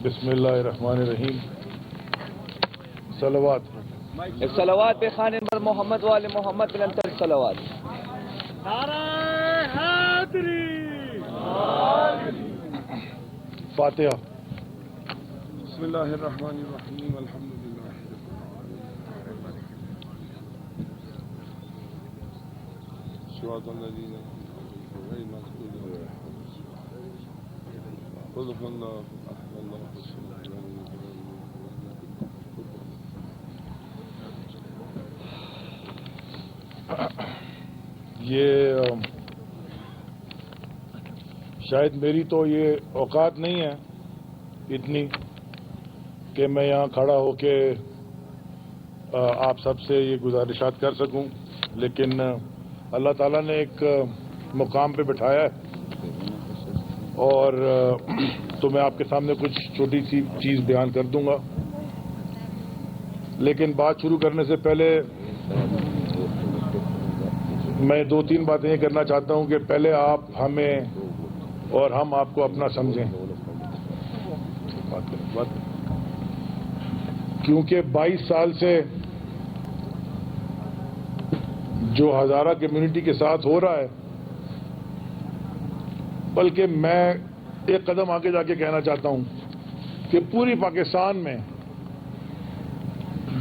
بسم اللہ الرحمن الرحیم. صلوات. صلوات پہ خان نمبر محمد والے محمد بن انتر صلوات. فاتحہ. بسم اللہ الرحمن الرحیم الحمدللہ صراط الذین غیر المغضوب علیہم صدق اللہ اللہ. یہ شاید میری تو یہ اوقات نہیں ہے اتنی کہ میں یہاں کھڑا ہو کے آپ سب سے یہ گزارشات کر سکوں، لیکن اللہ تعالیٰ نے ایک مقام پہ بٹھایا ہے اور تو میں آپ کے سامنے کچھ چھوٹی سی چیز بیان کر دوں گا. لیکن بات شروع کرنے سے پہلے میں 2-3 باتیں یہ کرنا چاہتا ہوں کہ پہلے آپ ہمیں اور ہم آپ کو اپنا سمجھیں، کیونکہ 22 سال سے جو ہزارہ کمیونٹی کے ساتھ ہو رہا ہے، بلکہ میں ایک قدم آگے جا کے کہنا چاہتا ہوں کہ پوری پاکستان میں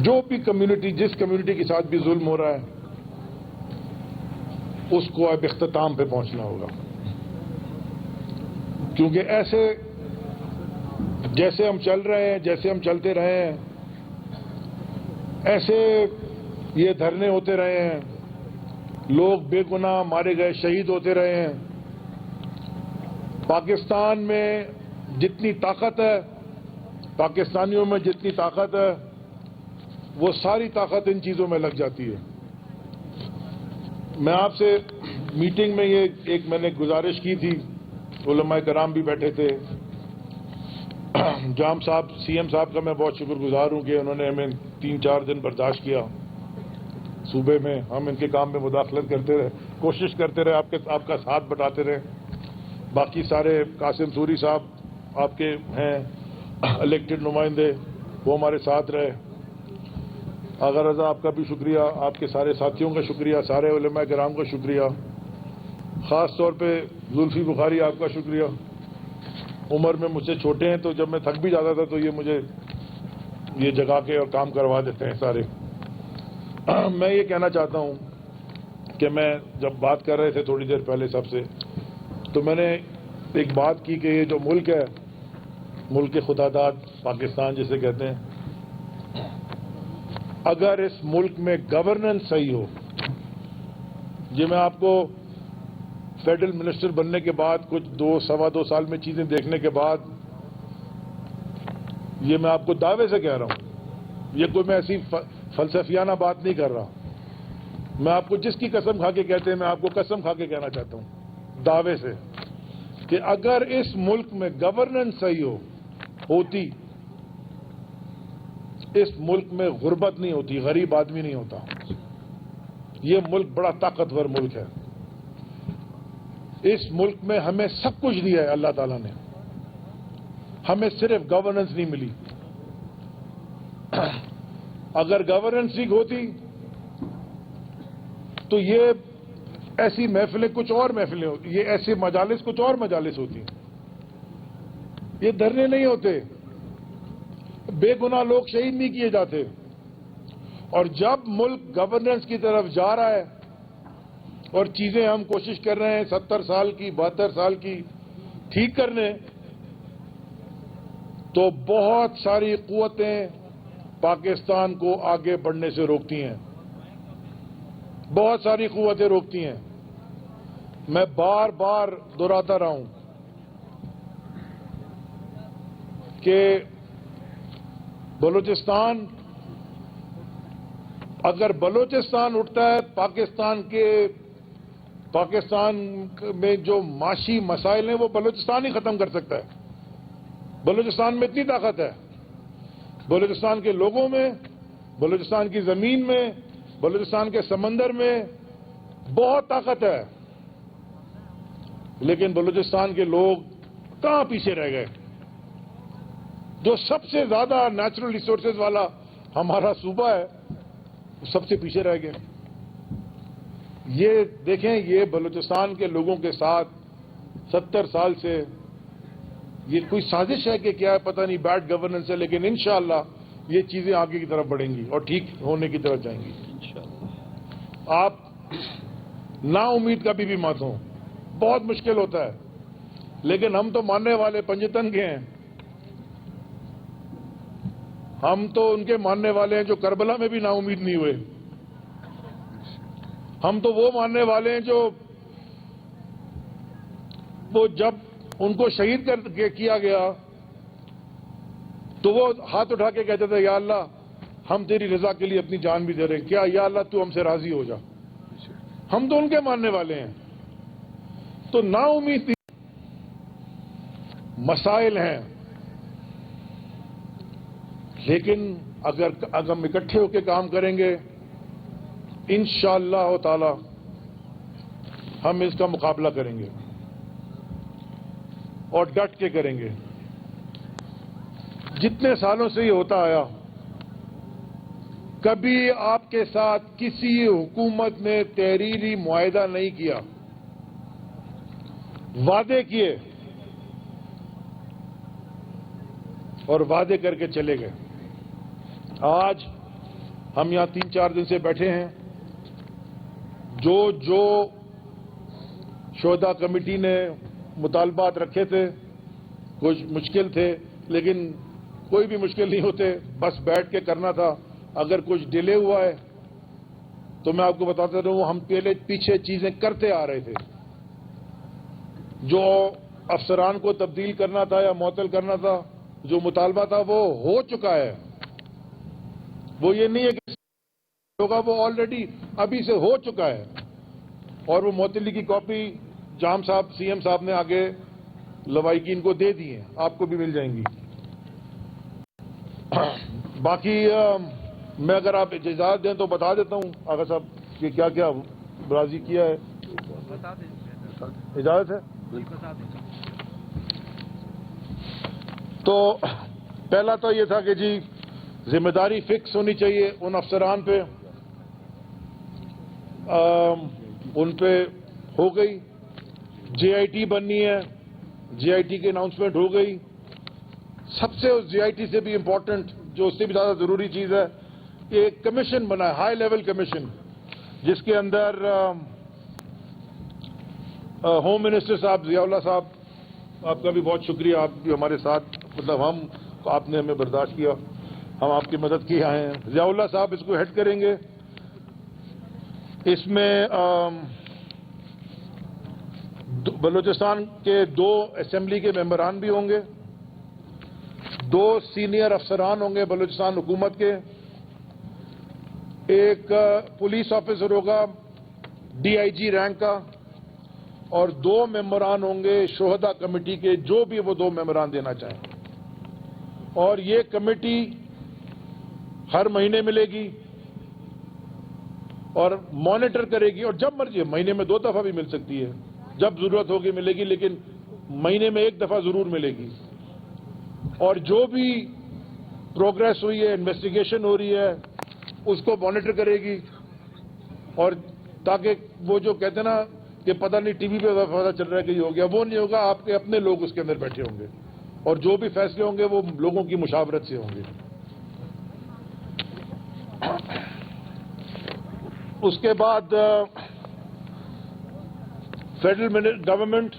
جو بھی کمیونٹی جس کمیونٹی کے ساتھ بھی ظلم ہو رہا ہے اس کو اب اختتام پہ پہنچنا ہوگا، کیونکہ ایسے جیسے ہم چل رہے ہیں، جیسے ہم چلتے رہے ہیں، ایسے یہ دھرنے ہوتے رہے ہیں، لوگ بے گناہ مارے گئے، شہید ہوتے رہے ہیں. پاکستان میں جتنی طاقت ہے، پاکستانیوں میں جتنی طاقت ہے، وہ ساری طاقت ان چیزوں میں لگ جاتی ہے. میں آپ سے میٹنگ میں یہ ایک میں نے گزارش کی تھی، علماء کرام بھی بیٹھے تھے. جام صاحب سی ایم صاحب کا میں بہت شکر گزار ہوں کہ انہوں نے ہمیں 3-4 دن برداشت کیا صوبے میں. ہم ان کے کام میں مداخلت کرتے رہے، کوشش کرتے رہے، آپ کا ساتھ بٹاتے رہے. باقی سارے قاسم سوری صاحب آپ کے ہیں الیکٹڈ نمائندے، وہ ہمارے ساتھ رہے. آغا رضا آپ کا بھی شکریہ، آپ کے سارے ساتھیوں کا شکریہ، سارے علماء کرام کا شکریہ، خاص طور پہ زلفی بخاری آپ کا شکریہ. عمر میں مجھ سے چھوٹے ہیں تو جب میں تھک بھی جاتا تھا تو یہ مجھے یہ جگا کے اور کام کروا دیتے ہیں سارے. میں یہ کہنا چاہتا ہوں کہ میں جب بات کر رہے تھے تھوڑی دیر پہلے سب سے، تو میں نے ایک بات کی کہ یہ جو ملک ہے، ملک خدا داد پاکستان جسے کہتے ہیں، اگر اس ملک میں گورننس صحیح ہو، یہ میں آپ کو فیڈرل منسٹر بننے کے بعد کچھ 2-2.25 سال میں چیزیں دیکھنے کے بعد یہ میں آپ کو دعوے سے کہہ رہا ہوں، یہ کوئی میں ایسی فلسفیانہ بات نہیں کر رہا. میں آپ کو جس کی قسم کھا کے کہتے ہیں، میں آپ کو قسم کھا کے کہنا چاہتا ہوں دعوے سے کہ اگر اس ملک میں گورننس صحیح ہوتی، اس ملک میں غربت نہیں ہوتی، غریب آدمی نہیں ہوتا. یہ ملک بڑا طاقتور ملک ہے. اس ملک میں ہمیں سب کچھ دیا ہے اللہ تعالیٰ نے، ہمیں صرف گورننس نہیں ملی. اگر گورننس ٹھیک ہوتی تو یہ ایسی محفلیں کچھ اور محفلیں ہوتی، یہ ایسے مجالس کچھ اور مجالس ہوتی، یہ دھرنے نہیں ہوتے، بے گناہ لوگ شہید نہیں کیے جاتے. اور جب ملک گورننس کی طرف جا رہا ہے اور چیزیں ہم کوشش کر رہے ہیں 70 سال کی 72 سال کی ٹھیک کرنے، تو بہت ساری قوتیں پاکستان کو آگے بڑھنے سے روکتی ہیں، بہت ساری قوتیں روکتی ہیں. میں بار بار دہراتا رہا ہوں کہ بلوچستان، اگر بلوچستان اٹھتا ہے، پاکستان میں جو معاشی مسائل ہیں وہ بلوچستان ہی ختم کر سکتا ہے. بلوچستان میں اتنی طاقت ہے، بلوچستان کے لوگوں میں، بلوچستان کی زمین میں، بلوچستان کے سمندر میں بہت طاقت ہے. لیکن بلوچستان کے لوگ کہاں پیچھے رہ گئے؟ جو سب سے زیادہ نیچرل ریسورسز والا ہمارا صوبہ ہے وہ سب سے پیچھے رہ گئے. یہ دیکھیں یہ بلوچستان کے لوگوں کے ساتھ 70 سال سے یہ کوئی سازش ہے کہ کیا ہے پتہ نہیں, بیڈ گورننس ہے, لیکن انشاءاللہ یہ چیزیں آگے کی طرف بڑھیں گی اور ٹھیک ہونے کی طرف جائیں گی انشاءاللہ. آپ نا امید کبھی بھی مت ہوں, بہت مشکل ہوتا ہے, لیکن ہم تو ماننے والے پنجتن کے ہیں, ہم تو ان کے ماننے والے ہیں جو کربلا میں بھی نا امید نہیں ہوئے. ہم تو وہ ماننے والے ہیں جو وہ جب ان کو شہید کیا گیا تو وہ ہاتھ اٹھا کے کہتے تھے یا اللہ ہم تیری رضا کے لیے اپنی جان بھی دے رہے ہیں, کیا یا اللہ تو ہم سے راضی ہو جا. ہم تو ان کے ماننے والے ہیں. تو نا امید مسائل ہیں, لیکن اگر ہم اکٹھے ہو کے کام کریں گے انشاءاللہ تعالی ہم اس کا مقابلہ کریں گے اور ڈٹ کے کریں گے. جتنے سالوں سے یہ ہوتا آیا کبھی آپ کے ساتھ کسی حکومت نے تحریری معاہدہ نہیں کیا, وعدے کیے اور وعدے کر کے چلے گئے. آج ہم یہاں 3-4 دن سے بیٹھے ہیں, جو شہداء کمیٹی نے مطالبات رکھے تھے کچھ مشکل تھے, لیکن کوئی بھی مشکل نہیں ہوتے, بس بیٹھ کے کرنا تھا. اگر کچھ ڈیلے ہوا ہے تو میں آپ کو بتاتا رہوں ہم پہلے پیچھے چیزیں کرتے آ رہے تھے. جو افسران کو تبدیل کرنا تھا یا معطل کرنا تھا, جو مطالبہ تھا وہ ہو چکا ہے. وہ یہ نہیں ہے کہ ہوگا, وہ آلریڈی ابھی سے ہو چکا ہے. اور وہ معطلی کی کاپی جام صاحب سی ایم صاحب نے آگے لوائقین کو دے دی ہیں, آپ کو بھی مل جائیں گی. باقی میں اگر آپ اجازت دیں تو بتا دیتا ہوں آغا صاحب کہ کیا کیا برازی کیا ہے. اجازت ہے؟ تو پہلا تو یہ تھا کہ جی ذمہ داری فکس ہونی چاہیے ان افسران پہ, ان پہ ہو گئی. جے آئی ٹی بننی ہے, جے آئی ٹی کی اناؤنسمنٹ ہو گئی. سب سے جے آئی ٹی سے بھی امپورٹنٹ, جو اس سے بھی زیادہ ضروری چیز ہے, کہ ایک کمیشن بنا ہے, ہائی لیول کمیشن, جس کے اندر ہوم منسٹر صاحب ضیاء اللہ صاحب, آپ کا بھی بہت شکریہ, آپ بھی ہمارے ساتھ, مطلب آپ نے ہمیں برداشت کیا, ہم آپ کی مدد کی آئے ہیں. ضیاء اللہ صاحب اس کو ہیڈ کریں گے. اس میں بلوچستان کے 2 اسمبلی کے ممبران بھی ہوں گے, 2 سینئر افسران ہوں گے بلوچستان حکومت کے, ایک پولیس آفیسر ہوگا ڈی آئی جی رینک کا, اور 2 ممبران ہوں گے شہداء کمیٹی کے, جو بھی وہ 2 ممبران دینا چاہیں. اور یہ کمیٹی ہر مہینے ملے گی اور مانیٹر کرے گی, اور جب مرضی, مہینے میں 2 دفعہ بھی مل سکتی ہے, جب ضرورت ہوگی ملے گی, لیکن مہینے میں 1 دفعہ ضرور ملے گی. اور جو بھی پروگریس ہوئی ہے, انویسٹیگیشن ہو رہی ہے, اس کو مانیٹر کرے گی. اور تاکہ وہ جو کہتے ہیں نا کہ پتہ نہیں ٹی وی پہ پتہ چل رہا ہے کہ یہ ہو گیا, وہ نہیں ہوگا. آپ کے اپنے لوگ اس کے اندر بیٹھے ہوں گے, اور جو بھی فیصلے ہوں گے وہ لوگوں کی مشاورت سے ہوں گے. اس کے بعد فیڈرل گورنمنٹ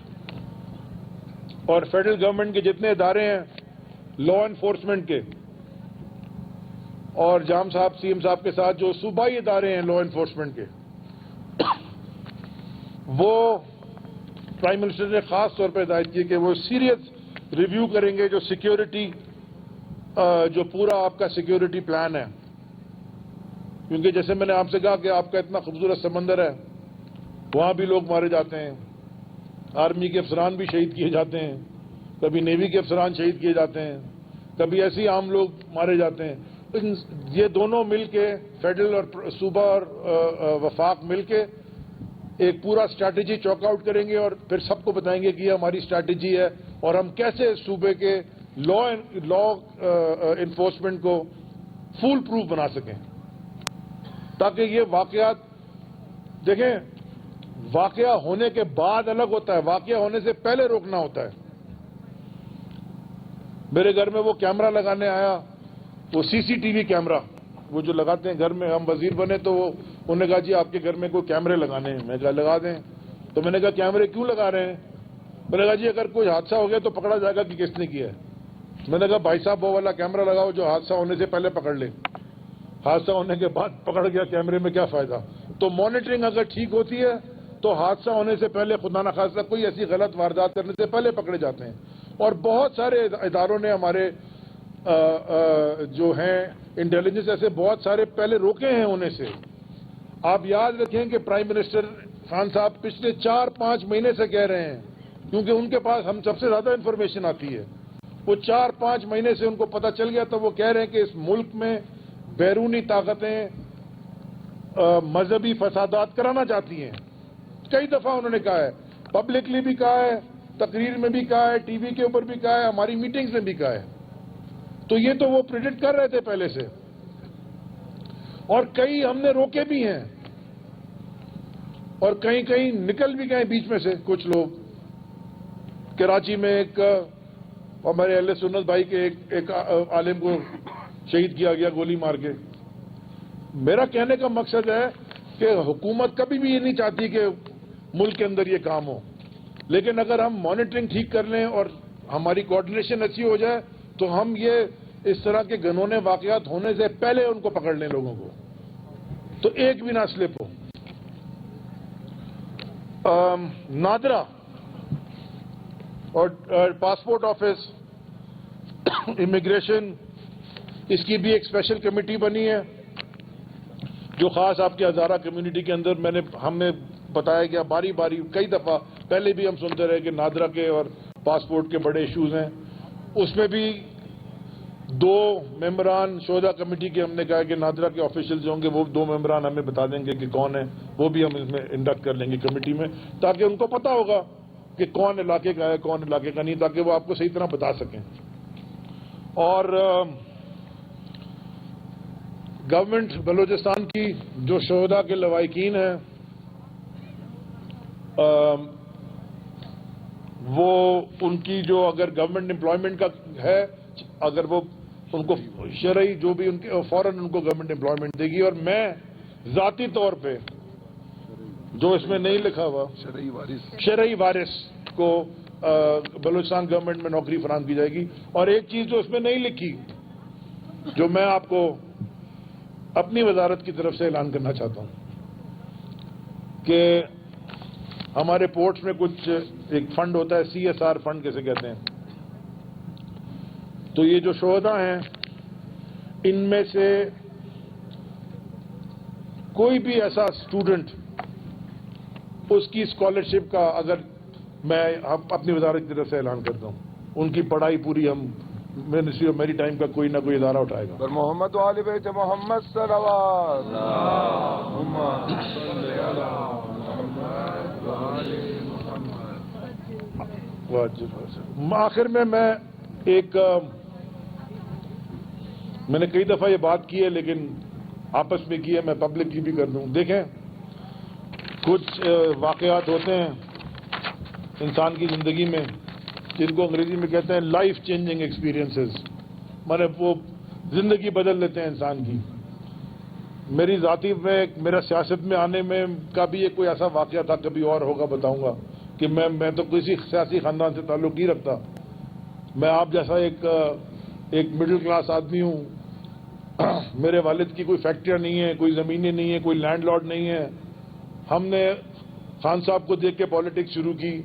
اور فیڈرل گورنمنٹ کے جتنے ادارے ہیں لا انفورسمنٹ کے, اور جام صاحب سی ایم صاحب کے ساتھ جو صوبائی ادارے ہیں لا انفورسمنٹ کے, وہ پرائم منسٹر نے خاص طور پر ہدایت کی کہ وہ سیریس ریویو کریں گے جو سیکیورٹی, جو پورا آپ کا سیکیورٹی پلان ہے. کیونکہ جیسے میں نے آپ سے کہا کہ آپ کا اتنا خوبصورت سمندر ہے, وہاں بھی لوگ مارے جاتے ہیں, آرمی کے افسران بھی شہید کیے جاتے ہیں, کبھی نیوی کے افسران شہید کیے جاتے ہیں, کبھی ایسے ہی عام لوگ مارے جاتے ہیں. یہ دونوں مل کے, فیڈرل اور صوبہ اور وفاق مل کے ایک پورا اسٹریٹجی چاک آؤٹ کریں گے, اور پھر سب کو بتائیں گے کہ یہ ہماری اسٹریٹجی ہے, اور ہم کیسے صوبے کے لا انفورسمنٹ کو فول پروف بنا سکیں، تاکہ یہ واقعات دیکھیں، واقعہ ہونے کے بعد الگ ہوتا ہے، واقعہ ہونے سے پہلے روکنا ہوتا ہے۔ میرے گھر میں وہ کیمرہ لگانے آیا، وہ سی سی ٹی وی کیمرہ وہ جو لگاتے ہیں گھر میں، ہم وزیر بنے تو وہ انہوں نے کہا جی آپ کے گھر میں کوئی کیمرے لگانے ہیں، میں کہا لگا دیں۔ تو میں نے کہا کیمرے کیوں لگا رہے ہیں؟ میں نے کہا جی اگر کوئی حادثہ ہو گیا تو پکڑا جائے گا کہ کس نے کیا ہے۔ میں نے کہا بھائی صاحب وہ والا کیمرہ لگاؤ جو حادثہ ہونے سے پہلے پکڑ لے، حادثہ ہونے کے بعد پکڑ گیا کیمرے میں کیا فائدہ؟ تو مانیٹرنگ اگر ٹھیک ہوتی ہے تو حادثہ ہونے سے پہلے خدا نخواستہ کوئی ایسی غلط واردات کرنے سے پہلے پکڑے جاتے ہیں۔ اور بہت سارے اداروں نے ہمارے جو ہیں انٹیلیجنس ایسے بہت سارے پہلے روکے ہیں ہونے سے۔ آپ یاد رکھیں کہ پرائم منسٹر خان صاحب پچھلے 4-5 مہینے سے کہہ رہے ہیں، کیونکہ ان کے پاس ہم سب سے زیادہ انفارمیشن آتی ہے، وہ 4-5 مہینے سے ان کو پتہ چل گیا تو وہ کہہ رہے ہیں کہ اس ملک میں بیرونی طاقتیں مذہبی فسادات کرانا چاہتی ہیں۔ کئی دفعہ انہوں نے کہا ہے، پبلکلی بھی کہا ہے، تقریر میں بھی کہا ہے، ٹی وی کے اوپر بھی کہا ہے، ہماری میٹنگز میں بھی کہا ہے۔ تو یہ تو وہ پریڈکٹ کر رہے تھے پہلے سے، اور کئی ہم نے روکے بھی ہیں، اور کہیں نکل بھی گئے بیچ میں سے کچھ لوگ۔ کراچی میں ایک ہمارے اہل سنت بھائی کے ایک عالم کو شہید کیا گیا گولی مار کے۔ میرا کہنے کا مقصد ہے کہ حکومت کبھی بھی یہ نہیں چاہتی کہ ملک کے اندر یہ کام ہو، لیکن اگر ہم مانیٹرنگ ٹھیک کر لیں اور ہماری کوآرڈینیشن اچھی ہو جائے تو ہم یہ اس طرح کے گھنونے واقعات ہونے سے پہلے ان کو پکڑ لیں لوگوں کو، تو ایک بھی نہ سلپ ہو۔ نادرا اور پاسپورٹ آفس، امیگریشن، اس کی بھی ایک اسپیشل کمیٹی بنی ہے جو خاص آپ کے ہزارہ کمیونٹی کے اندر ہم نے بتایا گیا باری باری کئی دفعہ پہلے بھی ہم سنتے رہے کہ نادرا کے اور پاسپورٹ کے بڑے ایشوز ہیں۔ اس میں بھی 2 ممبران شہداء کمیٹی کے ہم نے کہا کہ نادرا کے آفیشلز ہوں گے، وہ 2 ممبران ہمیں بتا دیں گے کہ کون ہیں، وہ بھی ہم اس میں انڈکٹ کر لیں گے کمیٹی میں، تاکہ ان کو پتا ہوگا کہ کون علاقے کا ہے کون علاقے کا نہیں، تاکہ وہ آپ کو صحیح طرح بتا سکیں۔ اور گورنمنٹ بلوچستان کی جو شہداء کے لواحقین ہیں وہ ان کی جو اگر گورنمنٹ امپلائمنٹ کا ہے، اگر وہ ان کو شرعی جو بھی ان کے فوراً ان کو گورنمنٹ امپلائمنٹ دے گی۔ اور میں ذاتی طور پہ جو اس میں نہیں لکھا ہوا شرعی وارث کو بلوچستان گورنمنٹ میں نوکری فراہم کی جائے گی۔ اور ایک چیز جو اس میں نہیں لکھی جو میں آپ کو اپنی وزارت کی طرف سے اعلان کرنا چاہتا ہوں کہ ہمارے پورٹس میں کچھ ایک فنڈ ہوتا ہے CSR فنڈ کیسے کہتے ہیں، تو یہ جو شہداء ہیں ان میں سے کوئی بھی ایسا اسٹوڈنٹ اس کی اسکالرشپ کا اگر میں اپنی وزارت کی طرف سے اعلان کرتا ہوں، ان کی پڑھائی پوری ہم منسٹری آف میری ٹائم کا کوئی نہ کوئی ادارہ اٹھائے گا۔ پر محمد و آل بیت محمد صلوات۔ آخر میں میں نے کئی دفعہ یہ بات کی ہے لیکن آپس میں کی ہے، میں پبلکلی بھی کر دوں۔ دیکھیں کچھ واقعات ہوتے ہیں انسان کی زندگی میں جن کو انگریزی میں کہتے ہیں لائف چینجنگ ایکسپیرینسز، مطلب وہ زندگی بدل دیتے ہیں انسان کی۔ میری ذاتی میں میرا سیاست میں آنے میں کا بھی ایک کوئی ایسا واقعہ تھا، کبھی اور ہوگا بتاؤں گا کہ میں تو کسی سیاسی خاندان سے تعلق نہیں رکھتا، میں آپ جیسا ایک مڈل کلاس آدمی ہوں۔ میرے والد کی کوئی فیکٹریاں نہیں ہیں، کوئی زمینیں نہیں ہیں، کوئی لینڈ لارڈ نہیں ہے۔ ہم نے خان صاحب کو دیکھ کے پالیٹکس شروع کی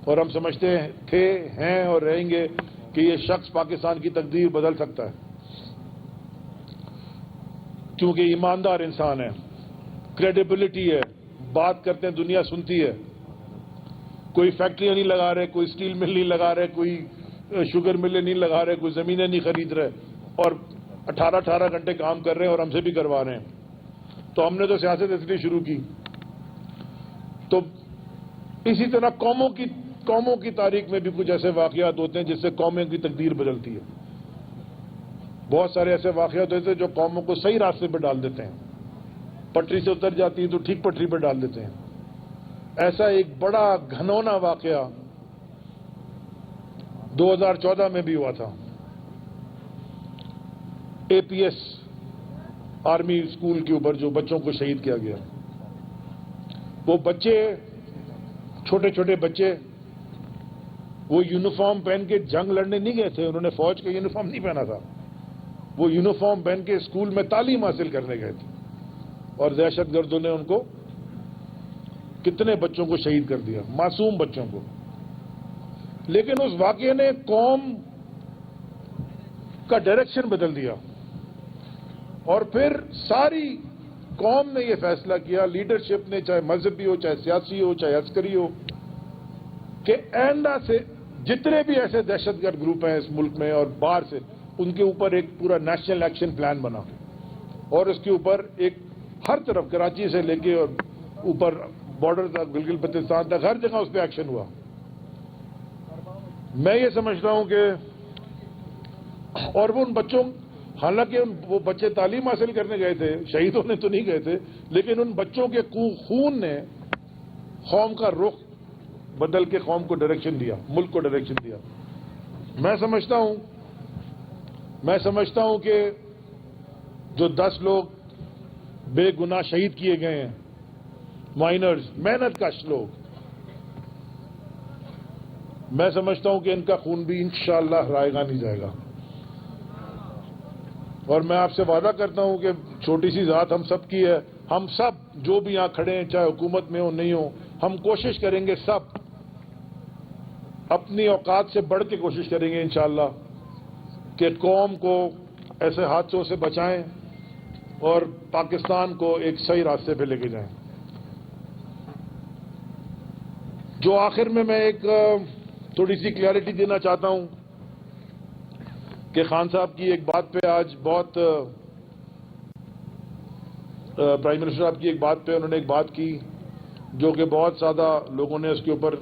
اور ہم سمجھتے تھے ہیں اور رہیں گے کہ یہ شخص پاکستان کی تقدیر بدل سکتا ہے، کیونکہ ایماندار انسان ہے، کریڈیبلٹی ہے، بات کرتے ہیں دنیا سنتی ہے۔ کوئی فیکٹریاں نہیں لگا رہے، کوئی سٹیل مل نہیں لگا رہے، کوئی شوگر ملیں نہیں لگا رہے، کوئی زمینیں نہیں خرید رہے، اور 18 گھنٹے کام کر رہے ہیں اور ہم سے بھی کروا رہے ہیں۔ تو ہم نے تو سیاست اس لیے شروع کی۔ تو اسی طرح قوموں کی قوموں کی تاریخ میں بھی کچھ ایسے واقعات ہوتے ہیں جس سے قوموں کی تقدیر بدلتی ہے. بہت سارے ایسے واقعات ہوتے ہیں جو قوموں کو صحیح راستے پہ ڈال دیتے ہیں. پٹری سے اتر جاتی ہے تو ٹھیک پٹری پہ ڈال دیتے ہیں. ایسا ایک بڑا گھنونا واقعہ 2014 میں بھی ہوا تھا. اے پی ایس آرمی اسکول کے اوپر جو بچوں کو شہید کیا گیا. وہ بچے چھوٹے چھوٹے بچے وہ یونیفارم پہن کے جنگ لڑنے نہیں گئے تھے. انہوں نے فوج کا یونیفارم نہیں پہنا تھا. وہ یونیفارم پہن کے اسکول میں تعلیم حاصل کرنے گئے تھے اور دہشت گردوں نے ان کو کتنے بچوں کو شہید کر دیا, معصوم بچوں کو. لیکن اس واقعے نے قوم کا ڈائریکشن بدل دیا اور پھر ساری قوم نے یہ فیصلہ کیا, لیڈرشپ نے, چاہے مذہبی ہو, چاہے سیاسی ہو, چاہے عسکری ہو, کہ آئندہ سے جتنے بھی ایسے دہشت گرد گروپ ہیں اس ملک میں اور باہر سے, ان کے اوپر ایک پورا نیشنل ایکشن پلان بنا اور اس کے اوپر ایک ہر طرف کراچی سے لے کے اور اوپر بارڈر تک, گلگت بلتستان تک, ہر جگہ اس پہ ایکشن ہوا. میں یہ سمجھتا ہوں کہ اور وہ ان بچوں, حالانکہ وہ بچے تعلیم حاصل کرنے گئے تھے, شہید ہونے تو نہیں گئے تھے, لیکن ان بچوں کے خون نے قوم کا رخ بدل کے قوم کو ڈائریکشن دیا, ملک کو ڈائریکشن دیا. میں سمجھتا ہوں کہ جو 10 لوگ بے گناہ شہید کیے گئے ہیں, مائنرز, محنت کش لوگ, میں سمجھتا ہوں کہ ان کا خون بھی انشاءاللہ رائے گا نہیں جائے گا. اور میں آپ سے وعدہ کرتا ہوں کہ چھوٹی سی ذات ہم سب کی ہے, ہم سب جو بھی یہاں کھڑے ہیں, چاہے حکومت میں ہو نہیں ہو, ہم کوشش کریں گے, سب اپنی اوقات سے بڑھ کے کوشش کریں گے انشاءاللہ کہ قوم کو ایسے حادثوں سے بچائیں اور پاکستان کو ایک صحیح راستے پہ لے کے جائیں. جو آخر میں ایک تھوڑی سی کلیئرٹی دینا چاہتا ہوں کہ خان صاحب کی ایک بات پہ آج بہت, پرائم منسٹر صاحب کی ایک بات پہ انہوں نے ایک بات کی جو کہ بہت زیادہ لوگوں نے اس کے اوپر,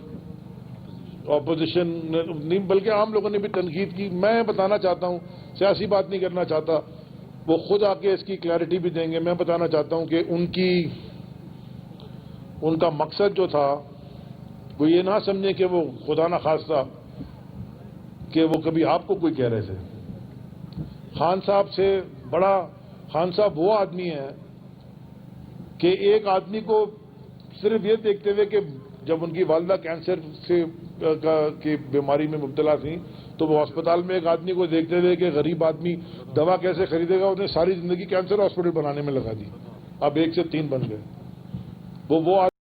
اپوزیشن نہیں بلکہ عام لوگوں نے بھی تنقید کی. میں بتانا چاہتا ہوں, سیاسی بات نہیں کرنا چاہتا, وہ خود آ کے اس کی کلیئرٹی بھی دیں گے. میں بتانا چاہتا ہوں کہ ان کا مقصد جو تھا وہ یہ نہ سمجھیں کہ وہ خدا نہ خواستہ کہ وہ کبھی آپ کو کوئی کہہ رہے تھے. خان صاحب سے بڑا, خان صاحب وہ آدمی ہیں کہ ایک آدمی کو صرف یہ دیکھتے ہوئے کہ جب ان کی والدہ کینسر سے کی بیماری میں مبتلا تھیں تو وہ ہسپتال میں ایک آدمی کو دیکھتے ہوئے کہ غریب آدمی دوا کیسے خریدے گا, انہوں نے ساری زندگی کینسر ہاسپٹل بنانے میں لگا دی. اب 1 سے 3 بن گئے. وہ